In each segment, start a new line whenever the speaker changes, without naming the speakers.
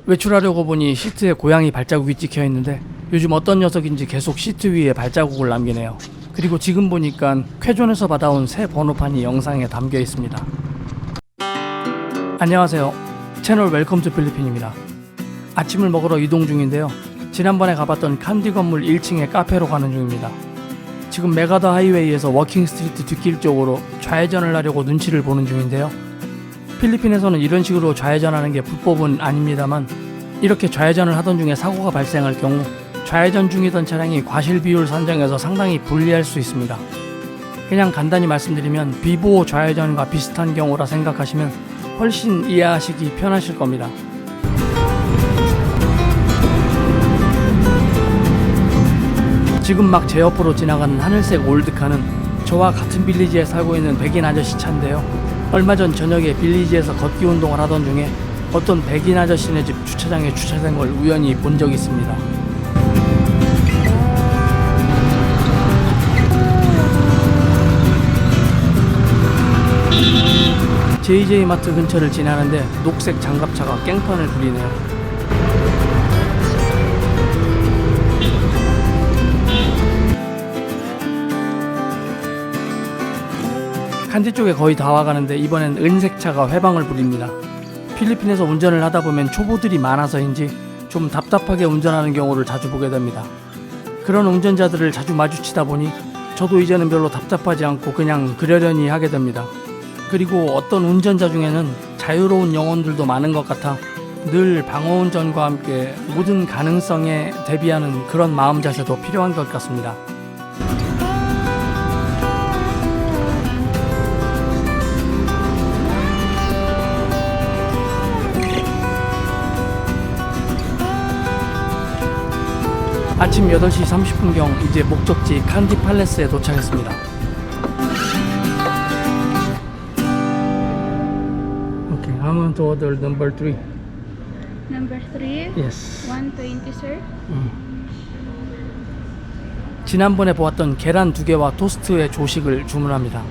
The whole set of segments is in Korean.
외출하려고 보니 시트에 고양이 발자국이 찍혀 있는데 요즘 어떤 녀석인지 계속 시트 위에 발자국을 남기네요. 그리고 지금 보니까 쾌존에서 받아온 새 번호판이 영상에 담겨 있습니다. 안녕하세요. 채널 웰컴 투 필리핀입니다. 아침을 먹으러 이동 중인데요. 지난번에 가봤던 칸디 건물 1층의 카페로 가는 중입니다. 지금 메가더 하이웨이에서 워킹 스트리트 뒷길 쪽으로 좌회전을 하려고 눈치를 보는 중인데요. 필리핀에서는 이런 식으로 좌회전하는 게 불법은 아닙니다만 이렇게 좌회전을 하던 중에 사고가 발생할 경우 좌회전 중이던 차량이 과실 비율 산정에서 상당히 불리할 수 있습니다. 그냥 간단히 말씀드리면 비보호 좌회전과 비슷한 경우라 생각하시면 훨씬 이해하시기 편하실 겁니다. 지금 막 제 옆으로 지나가는 하늘색 올드카는 저와 같은 빌리지에 살고 있는 백인 아저씨 차인데요. 얼마 전 저녁에 빌리지에서 걷기 운동을 하던 중에 어떤 백인 아저씨네 집 주차장에 주차된 걸 우연히 본 적이 있습니다. JJ 마트 근처를 지나는데 녹색 장갑차가 깽판을 부리네요. 칸디 쪽에 거의 다 와가는데 이번엔 은색 차가 회방을 부립니다. 필리핀에서 운전을 하다 보면 초보들이 많아서인지 좀 답답하게 운전하는 경우를 자주 보게 됩니다. 그런 운전자들을 자주 마주치다 보니 저도 이제는 별로 답답하지 않고 그냥 그러려니 하게 됩니다. 그리고 어떤 운전자 중에는 자유로운 영혼들도 많은 것 같아 늘 방어운전과 함께 모든 가능성에 대비하는 그런 마음 자세도 필요한 것 같습니다. 아침 8시 30분경 이제 목적지 칸디 팔레스에 도착했습니다. Okay, I'm going to order number 3.
Number 3?
Yes.
120, sir.
지난번에 보았던 계란 2개와 토스트의 조식을 주문합니다.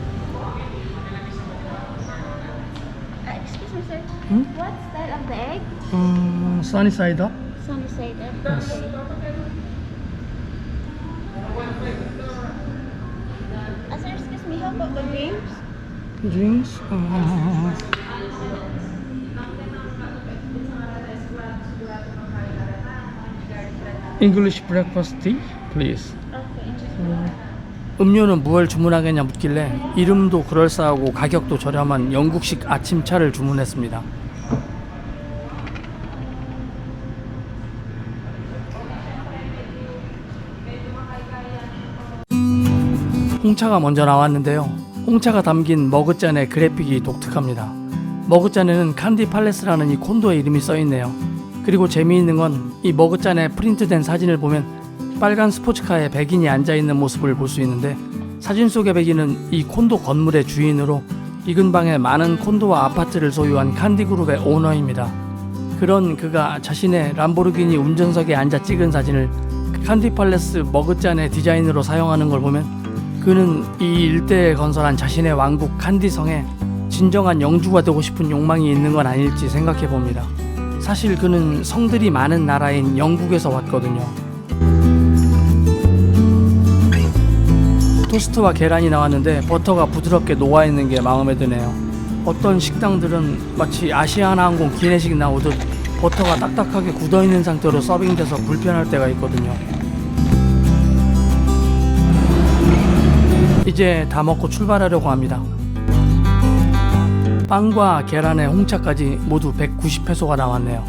Excuse me, sir.
Hmm?
What style of the egg?
Sunny side up?
Sunny side up.
Yes.
Okay. Sir, excuse me, how about the drinks?
Drinks? English breakfast tea, please.
Okay.
음료는 무얼 주문하겠냐 묻길래 이름도 그럴싸하고 가격도 저렴한 영국식 아침차를 주문했습니다. 홍차가 먼저 나왔는데요. 홍차가 담긴 머그잔의 그래픽이 독특합니다. 머그잔에는 칸디 팔레스라는 이 콘도의 이름이 써있네요. 그리고 재미있는 건 이 머그잔에 프린트된 사진을 보면 빨간 스포츠카에 백인이 앉아있는 모습을 볼 수 있는데 사진 속의 백인은 이 콘도 건물의 주인으로 이 근방에 많은 콘도와 아파트를 소유한 칸디 그룹의 오너입니다. 그런 그가 자신의 람보르기니 운전석에 앉아 찍은 사진을 칸디 팔레스 머그잔의 디자인으로 사용하는 걸 보면 그는 이 일대에 건설한 자신의 왕국 칸디성에 진정한 영주가 되고 싶은 욕망이 있는 건 아닐지 생각해 봅니다. 사실 그는 성들이 많은 나라인 영국에서 왔거든요. 토스트와 계란이 나왔는데 버터가 부드럽게 녹아있는 게 마음에 드네요. 어떤 식당들은 마치 아시아나항공 기내식 나오듯 버터가 딱딱하게 굳어있는 상태로 서빙돼서 불편할 때가 있거든요. 이제 다 먹고 출발하려고 합니다. 빵과 계란에 홍차까지 모두 190페소가 나왔네요.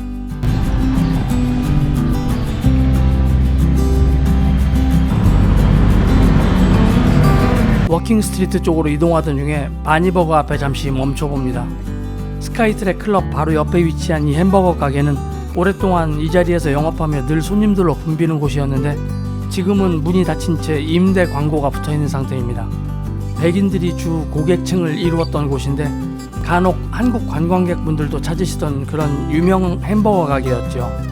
워킹 스트리트 쪽으로 이동하던 중에 바니버거 앞에 잠시 멈춰봅니다. 스카이트랙 클럽 바로 옆에 위치한 이 햄버거 가게는 오랫동안 이 자리에서 영업하며 늘 손님들로 붐비는 곳이었는데 지금은 문이 닫힌 채 임대 광고가 붙어있는 상태입니다. 백인들이 주 고객층을 이루었던 곳인데 간혹 한국 관광객분들도 찾으시던 그런 유명 햄버거 가게였죠.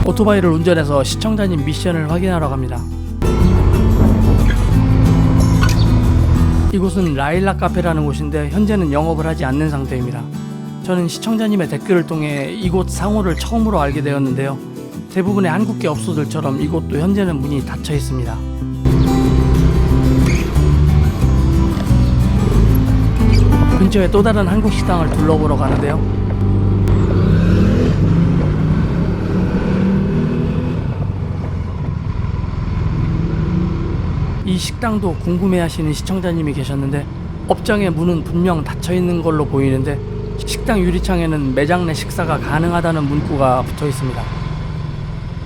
오토바이를 운전해서 시청자님 미션을 확인하러 갑니다. 이곳은 라일락 카페라는 곳인데 현재는 영업을 하지 않는 상태입니다. 저는 시청자님의 댓글을 통해 이곳 상호를 처음으로 알게 되었는데요. 대부분의 한국계 업소들처럼 이곳도 현재는 문이 닫혀 있습니다. 근처에 또 다른 한국 식당을 둘러보러 가는데요. 이 식당도 궁금해하시는 시청자님이 계셨는데 업장의 문은 분명 닫혀 있는 걸로 보이는데 식당 유리창에는 매장 내 식사가 가능하다는 문구가 붙어 있습니다.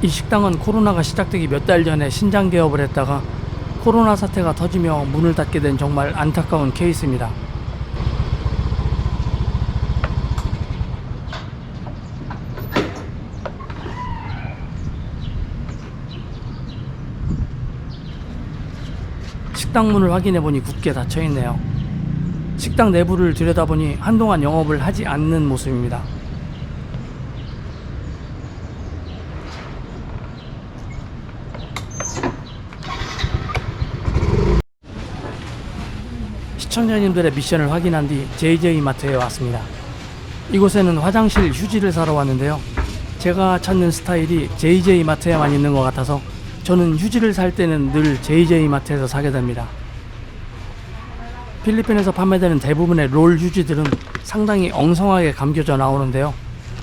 이 식당은 코로나가 시작되기 몇 달 전에 신장 개업을 했다가 코로나 사태가 터지며 문을 닫게 된 정말 안타까운 케이스입니다. 식당 문을 확인해보니 굳게 닫혀있네요. 식당 내부를 들여다보니 한동안 영업을 하지 않는 모습입니다. 시청자님들의 미션을 확인한 뒤 JJ마트에 왔습니다. 이곳에는 화장실 휴지를 사러 왔는데요. 제가 찾는 스타일이 JJ마트에만 있는 것 같아서 저는 휴지를 살 때는 늘 JJ마트에서 사게 됩니다. 필리핀에서 판매되는 대부분의 롤 휴지들은 상당히 엉성하게 감겨져 나오는데요.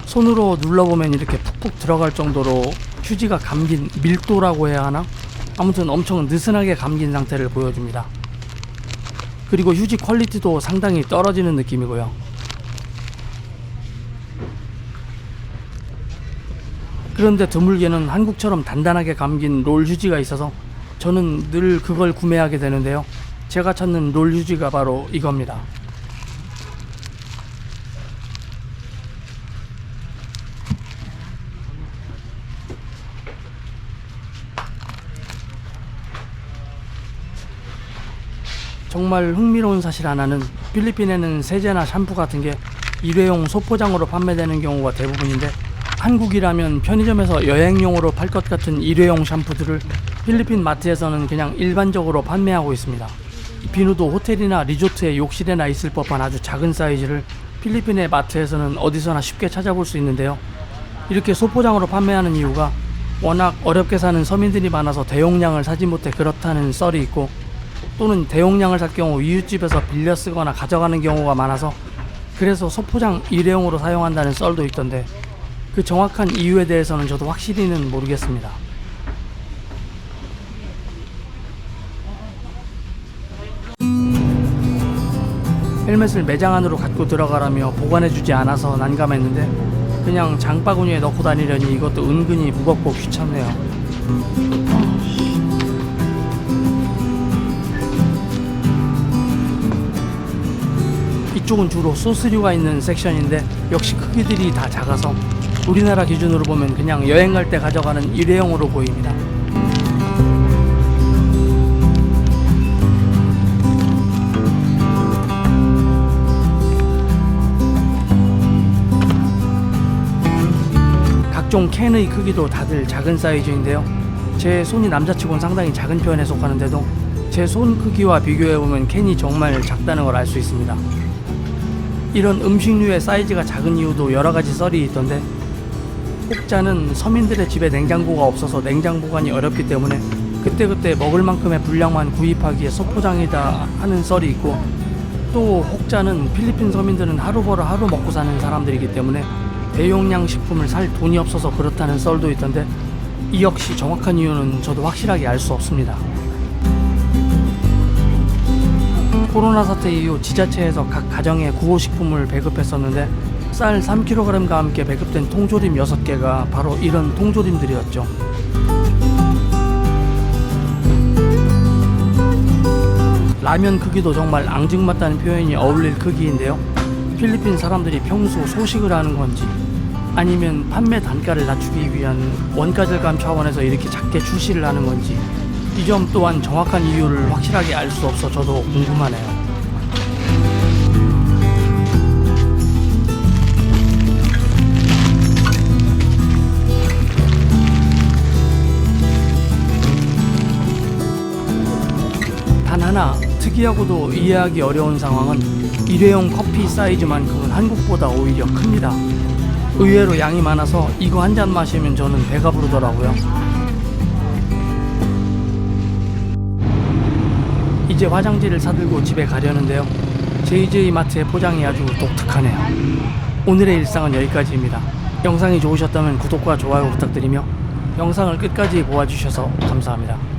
손으로 눌러보면 이렇게 푹푹 들어갈 정도로 휴지가 감긴 밀도라고 해야 하나? 아무튼 엄청 느슨하게 감긴 상태를 보여줍니다. 그리고 휴지 퀄리티도 상당히 떨어지는 느낌이고요. 그런데 드물게는 한국처럼 단단하게 감긴 롤 휴지가 있어서 저는 늘 그걸 구매하게 되는데요. 제가 찾는 롤 휴지가 바로 이겁니다. 정말 흥미로운 사실 하나는 필리핀에는 세제나 샴푸 같은 게 일회용 소포장으로 판매되는 경우가 대부분인데 한국이라면 편의점에서 여행용으로 팔 것 같은 일회용 샴푸들을 필리핀 마트에서는 그냥 일반적으로 판매하고 있습니다. 이 비누도 호텔이나 리조트의 욕실에나 있을 법한 아주 작은 사이즈를 필리핀의 마트에서는 어디서나 쉽게 찾아볼 수 있는데요. 이렇게 소포장으로 판매하는 이유가 워낙 어렵게 사는 서민들이 많아서 대용량을 사지 못해 그렇다는 썰이 있고, 또는 대용량을 살 경우 이웃집에서 빌려 쓰거나 가져가는 경우가 많아서 그래서 소포장 일회용으로 사용한다는 썰도 있던데, 그 정확한 이유에 대해서는 저도 확실히는 모르겠습니다. 헬멧을 매장 안으로 갖고 들어가라며 보관해주지 않아서 난감했는데 그냥 장바구니에 넣고 다니려니 이것도 은근히 무겁고 귀찮네요. 이쪽은 주로 소스류가 있는 섹션인데 역시 크기들이 다 작아서 우리나라 기준으로 보면 그냥 여행 갈 때 가져가는 일회용으로 보입니다. 각종 캔의 크기도 다들 작은 사이즈인데요. 제 손이 남자치고는 상당히 작은 편에 속하는데도 제 손 크기와 비교해보면 캔이 정말 작다는 걸 알 수 있습니다. 이런 음식류의 사이즈가 작은 이유도 여러가지 썰이 있던데, 혹자는 서민들의 집에 냉장고가 없어서 냉장 보관이 어렵기 때문에 그때그때 먹을 만큼의 분량만 구입하기에 소포장이다 하는 썰이 있고, 또 혹자는 필리핀 서민들은 하루 벌어 하루 먹고 사는 사람들이기 때문에 대용량 식품을 살 돈이 없어서 그렇다는 썰도 있던데, 이 역시 정확한 이유는 저도 확실하게 알 수 없습니다. 코로나 사태 이후 지자체에서 각 가정에 구호식품을 배급했었는데 쌀 3kg과 함께 배급된 통조림 6개가 바로 이런 통조림들이었죠. 라면 크기도 정말 앙증맞다는 표현이 어울릴 크기인데요. 필리핀 사람들이 평소 소식을 하는 건지 아니면 판매 단가를 낮추기 위한 원가 절감 차원에서 이렇게 작게 출시를 하는 건지, 이 점 또한 정확한 이유를 확실하게 알 수 없어 저도 궁금하네요. 단 하나 특이하고도 이해하기 어려운 상황은 일회용 커피 사이즈만큼은 한국보다 오히려 큽니다. 의외로 양이 많아서 이거 한 잔 마시면 저는 배가 부르더라고요. 이제 화장지를 사들고 집에 가려는데요. JJ 마트의 포장이 아주 독특하네요. 오늘의 일상은 여기까지입니다. 영상이 좋으셨다면 구독과 좋아요 부탁드리며 영상을 끝까지 보아주셔서 감사합니다.